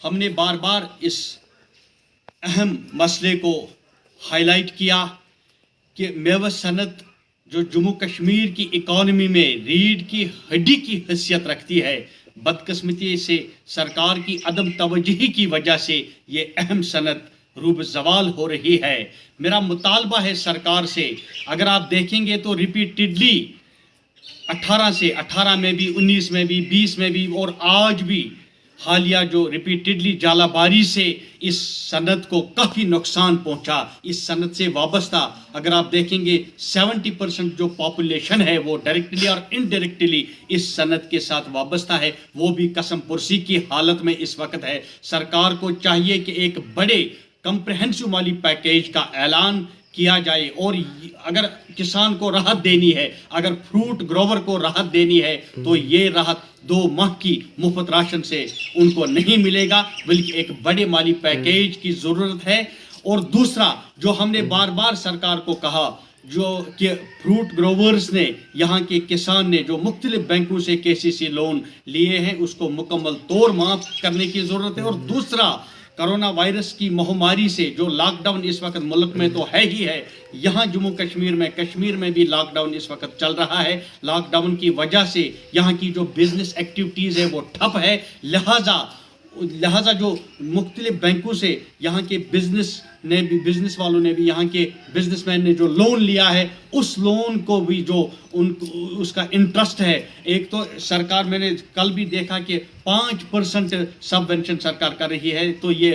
हमने बार बार इस अहम मसले को हाईलाइट किया कि मेवा सनत जो जम्मू कश्मीर की इकॉनमी में रीढ़ की हड्डी की हैसियत रखती है, बदकिस्मती से सरकार की अदम तवज्जुही की वजह से ये अहम सनत रूब ज़वाल हो रही है। मेरा मुतालबा है सरकार से, अगर आप देखेंगे तो रिपीटेडली 18 में भी, 19 में भी, 20 में भी और आज भी हालिया जो रिपीटेडली जालाबारी से इस सनत को काफ़ी नुकसान पहुंचा। इस सनत से वाबस्ता अगर आप देखेंगे 70% जो पॉपुलेशन है वो डायरेक्टली और इनडायरेक्टली इस सनत के साथ वाबस्ता है, वो भी कसम पुरसी की हालत में इस वक्त है। सरकार को चाहिए कि एक बड़े कंप्रहेंसिव माली पैकेज का ऐलान किया जाए और अगर किसान को राहत देनी है, अगर फ्रूट ग्रोवर को राहत देनी है तो ये राहत 2 माह की मुफ्त राशन से उनको नहीं मिलेगा, बल्कि एक बड़े माली पैकेज की ज़रूरत है। और दूसरा जो हमने बार बार सरकार को कहा, जो कि फ्रूट ग्रोवर्स ने, यहाँ के किसान ने जो मुख्तलिफ बैंकों से KCC लोन लिए हैं उसको मुकम्मल तौर माफ़ करने की ज़रूरत है। और दूसरा, कोरोना वायरस की महामारी से जो लॉकडाउन इस वक्त मुल्क में तो है ही है, यहाँ जम्मू कश्मीर में भी लॉकडाउन इस वक्त चल रहा है। लॉकडाउन की वजह से यहाँ की जो बिजनेस एक्टिविटीज़ है वो ठप है। लिहाजा जो मुख्तलिफ बैंकों से यहाँ के बिजनेस वालों ने भी, यहाँ के बिजनेसमैन ने जो लोन लिया है उस लोन को भी जो उसका इंटरेस्ट है, एक तो सरकार, मैंने कल भी देखा कि 5% सबवेंशन सरकार कर रही है, तो ये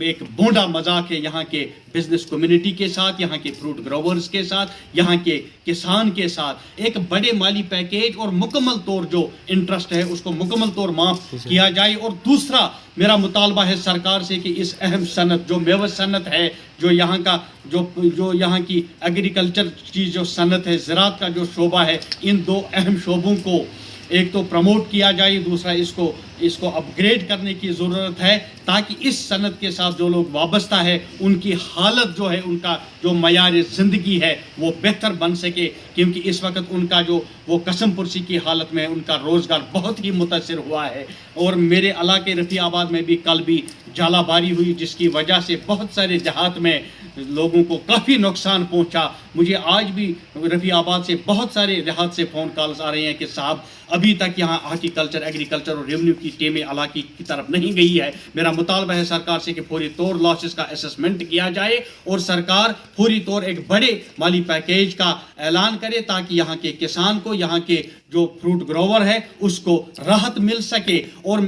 एक बोंडा मजाक है यहाँ के बिजनेस कम्युनिटी के साथ, यहाँ के फ्रूट ग्रोवर्स के साथ, यहाँ के किसान के साथ। एक बड़े माली पैकेज और मुकम्मल तौर जो इंटरेस्ट है उसको मुकम्मल तौर माफ़ किया जाए। और दूसरा मेरा मुतालबा है सरकार से कि इस अहम सनत जो मेवा सनत है, जो यहाँ का जो यहाँ की एग्रीकल्चर की जो सनत है, ज़राअत का जो शोबा है, इन 2 अहम शोबों को एक तो प्रमोट किया जाए, दूसरा इसको अपग्रेड करने की ज़रूरत है, ताकि इस सनत के साथ जो लोग वाबस्ता है उनकी हालत जो है, उनका जो मयार ज़िंदगी है वो बेहतर बन सके। क्योंकि इस वक्त उनका जो वो कसम पुरसी की हालत में है, उनका रोज़गार बहुत ही मुतासिर हुआ है। और मेरे इलाके रफ़ियाबाद में भी कल भी जालाबारी हुई, जिसकी वजह से बहुत सारे देहात में लोगों को काफ़ी नुकसान पहुंचा। मुझे आज भी रफ़ियाबाद से बहुत सारे देहात से फ़ोन कॉल्स आ रहे हैं कि साहब अभी तक यहाँ हॉर्टिकल्चर, एग्रीकल्चर और रेवेन्यू की टीमें इलाके की तरफ नहीं गई है। मेरा मुतालबा है सरकार से कि फौरी तौर लॉसेस का असेसमेंट किया जाए और सरकार फौरी तौर एक बड़े माली पैकेज का ऐलान करे, ताकि यहाँ के किसान को, यहाँ के जो फ्रूट ग्रोवर है उसको राहत मिल सके। और